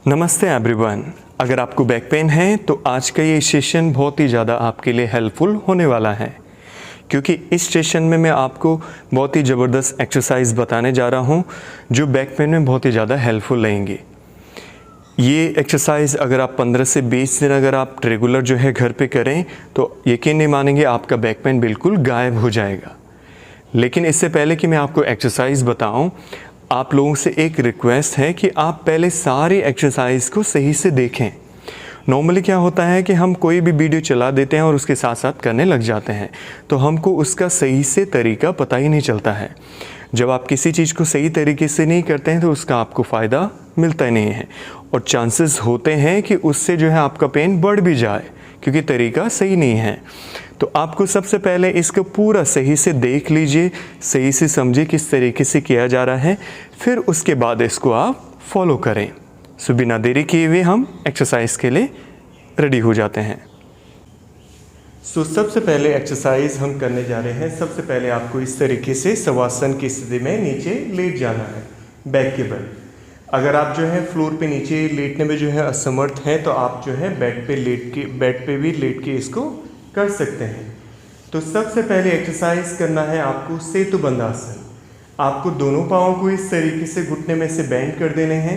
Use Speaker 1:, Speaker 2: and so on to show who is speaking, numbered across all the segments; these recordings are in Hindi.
Speaker 1: नमस्ते एवरीवन। अगर आपको बैक पेन है तो आज का ये सेशन बहुत ही ज़्यादा आपके लिए हेल्पफुल होने वाला है, क्योंकि इस सेशन में मैं आपको बहुत ही ज़बरदस्त एक्सरसाइज बताने जा रहा हूँ जो बैक पेन में बहुत ही ज़्यादा हेल्पफुल रहेंगी। ये एक्सरसाइज अगर आप 15 से 20 दिन अगर आप रेगुलर जो है घर पे करें तो यकीन नहीं मानेंगे, आपका बैक पेन बिल्कुल गायब हो जाएगा। लेकिन इससे पहले कि मैं आपको एक्सरसाइज बताऊं, आप लोगों से एक रिक्वेस्ट है कि आप पहले सारी एक्सरसाइज को सही से देखें। नॉर्मली क्या होता है कि हम कोई भी वीडियो चला देते हैं और उसके साथ साथ करने लग जाते हैं, तो हमको उसका सही से तरीका पता ही नहीं चलता है। जब आप किसी चीज़ को सही तरीके से नहीं करते हैं तो उसका आपको फ़ायदा मिलता ही नहीं है, और चांसेस होते हैं कि उससे जो है आपका पेन बढ़ भी जाए, क्योंकि तरीका सही नहीं है। तो आपको सबसे पहले इसको पूरा सही से देख लीजिए, सही से समझिए किस तरीके से किया जा रहा है, फिर उसके बाद इसको आप फॉलो करें। सो बिना देरी किए हुए हम एक्सरसाइज के लिए रेडी हो जाते हैं। सो सबसे पहले एक्सरसाइज हम करने जा रहे हैं। सबसे पहले आपको इस तरीके से शवासन की स्थिति में नीचे लेट जाना है, बैक के बल। अगर आप जो है फ्लोर पे नीचे लेटने में जो है असमर्थ हैं तो आप जो है बेड पे भी लेट के इसको कर सकते हैं। तो सबसे पहले एक्सरसाइज करना है आपको सेतुबंध आसन। आपको दोनों पाँव को इस तरीके से घुटने में से बेंड कर देने हैं।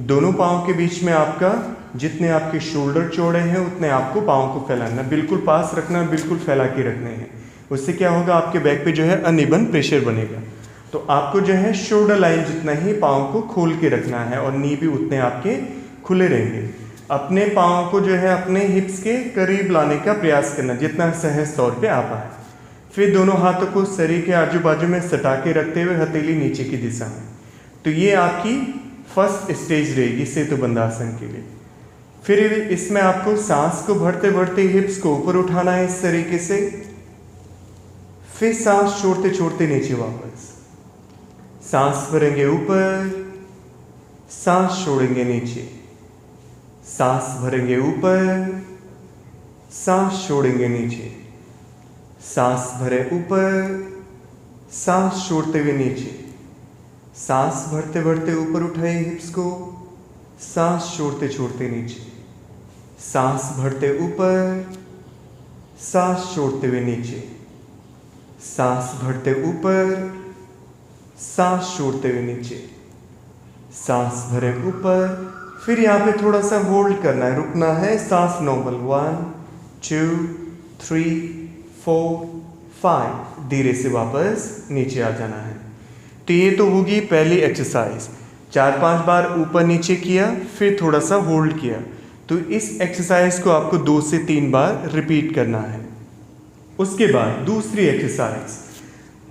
Speaker 1: दोनों पाँव के बीच में आपका जितने आपके शोल्डर चौड़े हैं उतने आपको पाँव को फैलाना, बिल्कुल पास रखना, बिल्कुल फैला के रखने हैं। उससे क्या होगा, आपके बैक पे जो है अनइवन प्रेशर बनेगा। तो आपको जो है शोल्डर लाइन जितना ही पाँव को खोल के रखना है और नी भी उतने आपके खुले रहेंगे। अपने पाँव को जो है अपने हिप्स के करीब लाने का प्रयास करना जितना सहज तौर पे आ पाए। फिर दोनों हाथों को शरीर के आजू बाजू में सटा के रखते हुए हथेली नीचे की दिशा में। तो ये आपकी फर्स्ट स्टेज रहेगी सेतुबंध आसन के लिए। फिर इसमें आपको सांस को भरते भरते हिप्स को ऊपर उठाना है इस तरीके से। फिर सांस छोड़ते छोड़ते नीचे वापस। सांस भरेंगे ऊपर, सांस छोड़ेंगे नीचे, सांस भरेंगे ऊपर, सांस छोड़ेंगे नीचे, सांस भरे ऊपर, सांस छोड़ते हुए नीचे, सांस भरते भरते ऊपर उठाए हिप्स को, सांस छोड़ते छोड़ते नीचे, सांस भरते ऊपर, सांस छोड़ते हुए नीचे, सांस भरते ऊपर, सांस छोड़ते हुए नीचे, सांस भरे ऊपर। फिर यहाँ पे थोड़ा सा होल्ड करना है, रुकना है, सांस नॉर्मल 1 2 3 4 5, धीरे से वापस नीचे आ जाना है। तो ये तो होगी पहली एक्सरसाइज। 4-5 बार ऊपर नीचे किया, फिर थोड़ा सा होल्ड किया। तो इस एक्सरसाइज को आपको 2 से 3 बार रिपीट करना है। उसके बाद दूसरी एक्सरसाइज,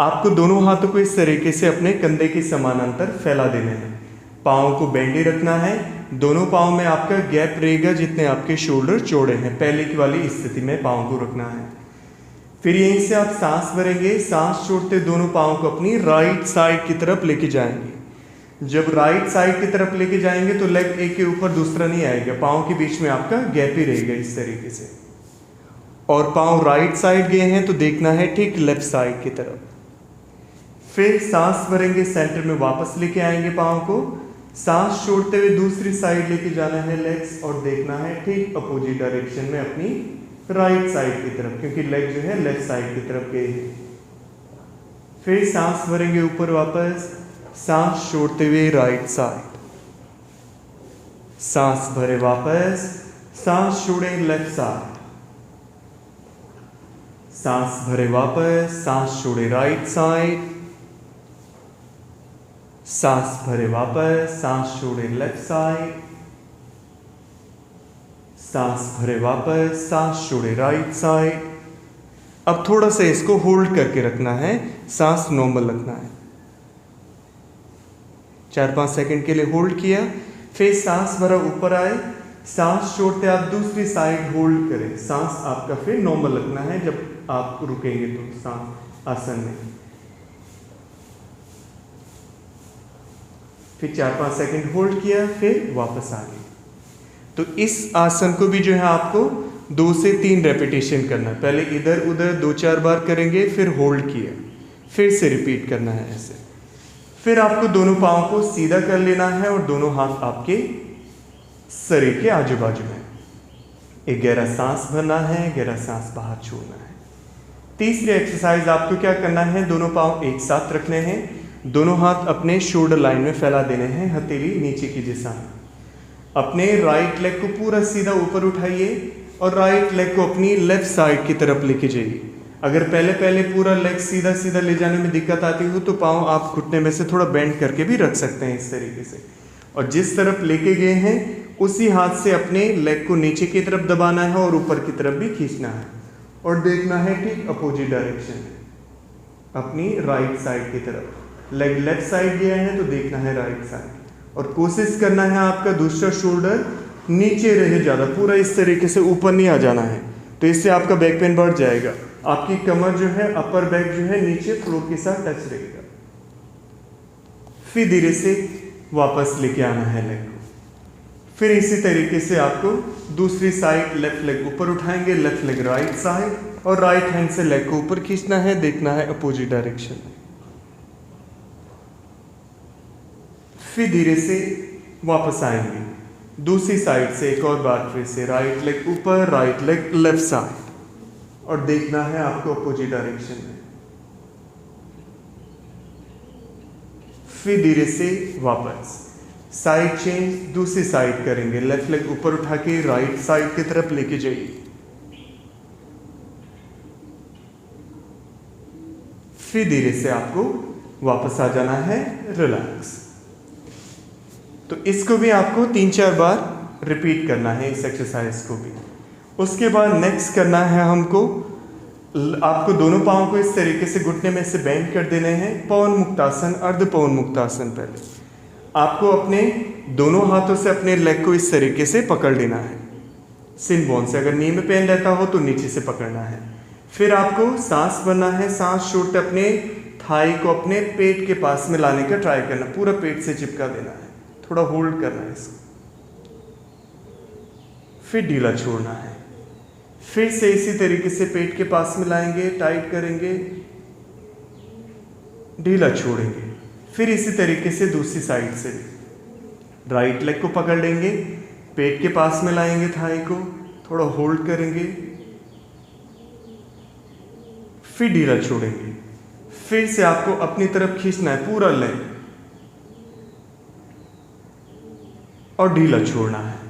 Speaker 1: आपको दोनों हाथों को इस तरीके से अपने कंधे के समानांतर फैला देने हैं। पाँव को बेंडे रखना है। दोनों पाँव में आपका गैप रहेगा जितने आपके शोल्डर चौड़े हैं। पहले की वाली स्थिति में पाँव को रखना है। फिर यहीं से आप सांस भरेंगे। सांस छोड़ते दोनों पाँव को अपनी राइट साइड की तरफ लेके जाएंगे। जब राइट साइड की तरफ लेके जाएंगे तो लेग एक के ऊपर दूसरा नहीं आएगा, पाँव के बीच में आपका गैप ही रहेगा इस तरीके से। और पाँव राइट साइड गए हैं तो देखना है ठीक लेफ्ट साइड की तरफ। फिर सांस भरेंगे, सेंटर में वापस लेके आएंगे पाँव को। सांस छोड़ते हुए दूसरी साइड लेके जाना है लेग्स, और देखना है ठीक अपोजिट डायरेक्शन में अपनी राइट साइड की तरफ, क्योंकि लेग जो है लेफ्ट साइड की तरफ गए हैं। फिर सांस भरेंगे ऊपर वापस, सांस छोड़ते हुए राइट साइड, सांस भरे वापस, सांस छोड़े लेफ्ट साइड, सांस भरे वापस, सांस छोड़े राइट साइड, सांस भरे वापस, सांस छोड़े लेफ्ट साइड, सांस भरे वापस, सांस छोड़े राइट साइड। अब थोड़ा सा इसको होल्ड करके रखना है, सांस नॉर्मल रखना है। 4-5 सेकंड के लिए होल्ड किया। फिर सांस भरा ऊपर आए, सांस छोड़ते आप दूसरी साइड होल्ड करें। सांस आपका फिर नॉर्मल रखना है जब आप रुकेंगे तो सांस आसन में। फिर 4-5 सेकंड होल्ड किया, फिर वापस आ गए। तो इस आसन को भी जो है आपको 2 से 3 रेपिटेशन करना है। पहले इधर उधर 2-4 बार करेंगे, फिर होल्ड किया, फिर से रिपीट करना है ऐसे। फिर आपको दोनों पाँव को सीधा कर लेना है और दोनों हाथ आपके शरीर के आजू बाजू में। एक गहरा सांस भरना है, गहरा सांस बाहर छोड़ना है। तीसरी एक्सरसाइज आपको क्या करना है, दोनों पाँव एक साथ रखने हैं, दोनों हाथ अपने शोल्डर लाइन में फैला देने हैं, हथेली नीचे की दिशा में। अपने राइट लेग को पूरा सीधा ऊपर उठाइए और राइट लेग को अपनी लेफ्ट साइड की तरफ लेके जाइए। अगर पहले पूरा लेग सीधा सीधा ले जाने में दिक्कत आती हो तो पाँव आप घुटने में से थोड़ा बेंड करके भी रख सकते हैं इस तरीके से। और जिस तरफ लेके गए हैं उसी हाथ से अपने लेग को नीचे की तरफ दबाना है और ऊपर की तरफ भी खींचना है और देखना है ठीक अपोजिट डायरेक्शन में, अपनी राइट साइड की तरफ। लेग लेफ्ट साइड गया है तो देखना है राइट साइड और कोशिश करना है आपका दूसरा शोल्डर नीचे रहे, ज़्यादा पूरा इस तरीके से ऊपर नहीं आ जाना है, तो इससे आपका बैक पेन बढ़ जाएगा। आपकी कमर जो है, अपर बैक जो है नीचे फ्लोर के साथ टच रहेगा। फिर धीरे से वापस लेके आना है लेग को। फिर इसी तरीके से आपको दूसरी साइड लेफ्ट लेग ऊपर उठाएंगे, लेफ्ट लेग राइट साइड, और राइट हैंड से लेग को ऊपर खींचना है, देखना है अपोजिट डायरेक्शन में। फिर धीरे से वापस आएंगे दूसरी साइड से एक और बार, फिर से राइट लेग ऊपर, राइट लेग लेफ्ट साइड, और देखना है आपको अपोजिट डायरेक्शन में। फिर धीरे से वापस साइड चेंज, दूसरी साइड करेंगे, लेफ्ट लेग ऊपर उठा के राइट साइड की तरफ लेके जाइए। फिर धीरे से आपको वापस आ जाना है, रिलैक्स। तो इसको भी आपको 3-4 बार रिपीट करना है, इस एक्सरसाइज को भी। उसके बाद नेक्स्ट करना है हमको, आपको दोनों पाँव को इस तरीके से घुटने में से बेंड कर देने हैं, पवन मुक्तासन, अर्ध पवन मुक्तासन। पहले आपको अपने दोनों हाथों से अपने लेग को इस तरीके से पकड़ लेना है, सिन बोन से। अगर नी में पेन रहता हो तो नीचे से पकड़ना है। फिर आपको सांस भरना है, सांस छोड़ते अपने थाई को अपने पेट के पास में लाने का ट्राई करना, पूरा पेट से चिपका देना है, थोड़ा होल्ड करना है इसको। फिर ढीला छोड़ना है, फिर से इसी तरीके से पेट के पास में लाएंगे, टाइट करेंगे, ढीला छोड़ेंगे। फिर इसी तरीके से दूसरी साइड से राइट लेग को पकड़ लेंगे, पेट के पास में लाएंगे, थाई को थोड़ा होल्ड करेंगे, फिर ढीला छोड़ेंगे। फिर से आपको अपनी तरफ खींचना है पूरा लेग और ढीला छोड़ना है।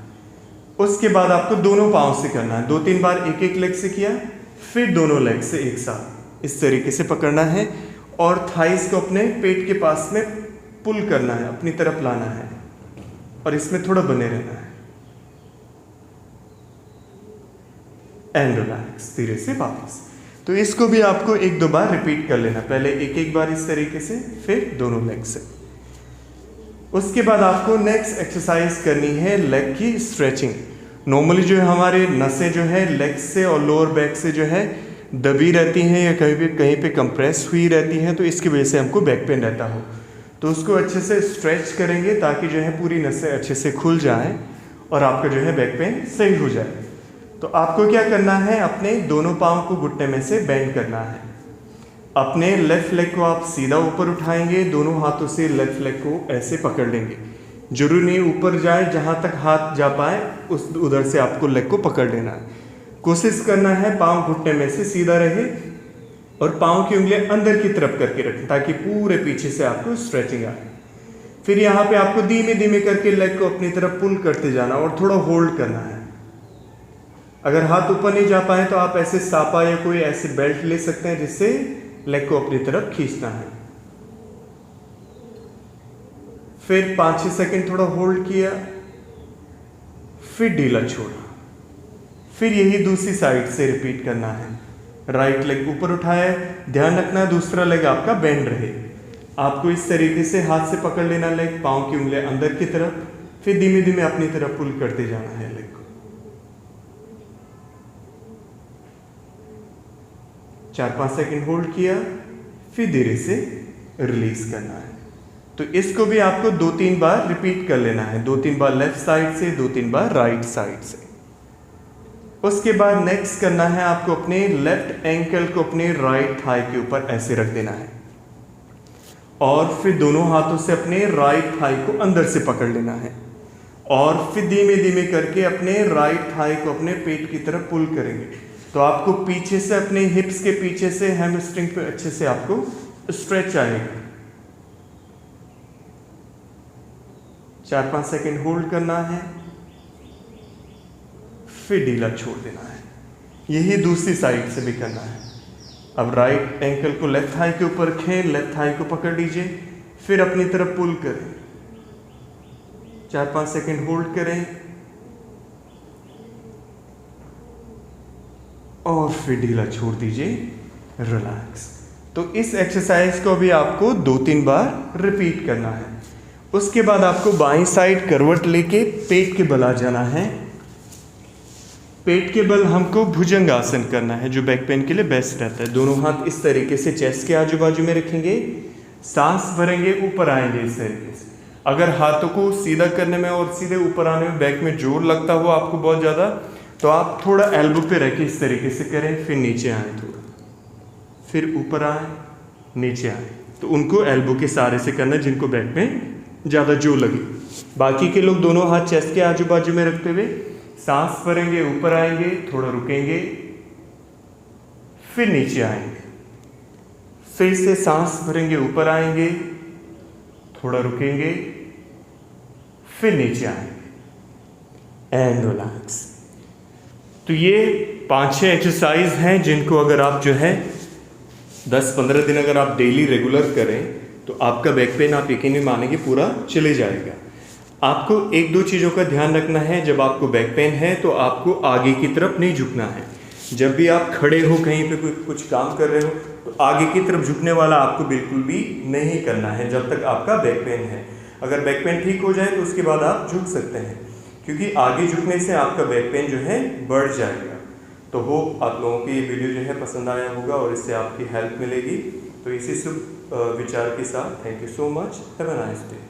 Speaker 1: उसके बाद आपको दोनों पाँव से करना है, 2-3 बार एक एक लेग से किया, फिर दोनों लेग से एक साथ इस तरीके से पकड़ना है और थाइस को अपने पेट के पास में पुल करना है, अपनी तरफ लाना है और इसमें थोड़ा बने रहना है। एंड रिलैक्स, धीरे से वापस। तो इसको भी आपको 1-2 बार रिपीट कर लेना, पहले एक बार इस तरीके से, फिर दोनों लेग से। उसके बाद आपको नेक्स्ट एक्सरसाइज करनी है लेग की स्ट्रेचिंग। नॉर्मली जो है हमारे नसें जो है लेग से और लोअर बैक से जो है दबी रहती हैं या कहीं पे कंप्रेस हुई रहती हैं, तो इसकी वजह से हमको बैक पेन रहता हो। तो उसको अच्छे से स्ट्रेच करेंगे ताकि जो है पूरी नसें अच्छे से खुल जाएं और आपका जो है बैक पेन सही हो जाए। तो आपको क्या करना है, अपने दोनों पाँव को घुटने में से बेंड करना है। अपने लेफ्ट लेग को आप सीधा ऊपर उठाएंगे, दोनों हाथों से लेफ्ट लेग को ऐसे पकड़ लेंगे। जरूरी नहीं ऊपर जाए, जहाँ तक हाथ जा पाए उधर से आपको लेग को पकड़ लेना है। कोशिश करना है पाँव घुटने में से सीधा रहे और पाँव की उंगलियां अंदर की तरफ करके रखें ताकि पूरे पीछे से आपको स्ट्रेचिंग आए। फिर यहाँ पे आपको धीमे धीमे करके लेग को अपनी तरफ पुल करते जाना और थोड़ा होल्ड करना है। अगर हाथ ऊपर नहीं जा पाए तो आप ऐसे सापा या कोई ऐसे बेल्ट ले सकते हैं जिससे लेग को अपनी तरफ खींचना है। फिर 5-6 सेकंड थोड़ा होल्ड किया, फिर ढीला छोड़ा। फिर यही दूसरी साइड से रिपीट करना है। राइट लेग ऊपर उठाया, ध्यान रखना दूसरा लेग आपका बेंड रहे। आपको इस तरीके से हाथ से पकड़ लेना लेग, पाँव की उंगलियां अंदर की तरफ, फिर धीमे धीमे अपनी तरफ पुल करते जाना है लेग को। 4-5 सेकंड होल्ड किया, फिर धीरे से रिलीज करना है। तो इसको भी आपको 2-3 बार रिपीट कर लेना है, 2-3 बार लेफ्ट साइड से, 2-3 बार राइट साइड से। उसके बाद नेक्स्ट करना है आपको अपने लेफ्ट एंकल को अपने राइट थाई के ऊपर ऐसे रख देना है और फिर दोनों हाथों से अपने राइट थाई को अंदर से पकड़ लेना है और फिर धीमे धीमे करके अपने राइट थाई को अपने पेट की तरफ पुल करेंगे। तो आपको पीछे से अपने हिप्स के पीछे से हैमस्ट्रिंग पे अच्छे से आपको स्ट्रेच आएगा। 4-5 सेकंड होल्ड करना है, फिर ढीला छोड़ देना है। यही दूसरी साइड से भी करना है। अब राइट एंकल को लेफ्ट थाई के ऊपर रखें, लेफ्ट थाई को पकड़ लीजिए, फिर अपनी तरफ पुल करें। 4-5 सेकंड होल्ड करें और फिर ढीला छोड़ दीजिए, रिलैक्स। तो इस एक्सरसाइज को भी आपको 2-3 बार रिपीट करना है। उसके बाद आपको बाईं साइड करवट लेके पेट के बल आ जाना है। पेट के बल हमको भुजंग आसन करना है, जो बैक पेन के लिए बेस्ट रहता है। दोनों हाथ इस तरीके से चेस्ट के आजू बाजू में रखेंगे, सांस भरेंगे, ऊपर आएंगे इस तरीके से। अगर हाथों को सीधा करने में और सीधे ऊपर आने में बैक में जोर लगता हुआ आपको बहुत ज़्यादा, तो आप थोड़ा एल्बो पे रखें, इस तरीके से करें, फिर नीचे आए, थोड़ा फिर ऊपर आए, नीचे आए। तो उनको एल्बो के सहारे से करना है जिनको बैक में ज़्यादा जोर लगे। बाकी के लोग दोनों हाथ चेस्ट के आजू बाजू में रखते हुए सांस भरेंगे, ऊपर आएंगे, थोड़ा रुकेंगे, फिर नीचे आएंगे, फिर से सांस भरेंगे, ऊपर आएंगे, थोड़ा रुकेंगे, फिर नीचे आएंगे एंड रिलैक्स। तो ये 5-6 एक्सरसाइज हैं जिनको अगर आप जो है 10-15 दिन अगर आप डेली रेगुलर करें तो आपका बैक पेन आप यकीन नहीं मानेंगे पूरा चले जाएगा। आपको 1-2 चीज़ों का ध्यान रखना है। जब आपको बैक पेन है तो आपको आगे की तरफ नहीं झुकना है। जब भी आप खड़े हो, कहीं पे कुछ काम कर रहे हो, तो आगे की तरफ झुकने वाला आपको बिल्कुल भी नहीं करना है जब तक आपका बैक पेन है। अगर बैक पेन ठीक हो जाए तो उसके बाद आप झुक सकते हैं, क्योंकि आगे झुकने से आपका बैक पेन जो है बढ़ जाएगा। तो होप आप लोगों को ये वीडियो जो है पसंद आया होगा और इससे आपकी हेल्प मिलेगी। तो इसी शुभ विचार के साथ thank you so much, have a nice day.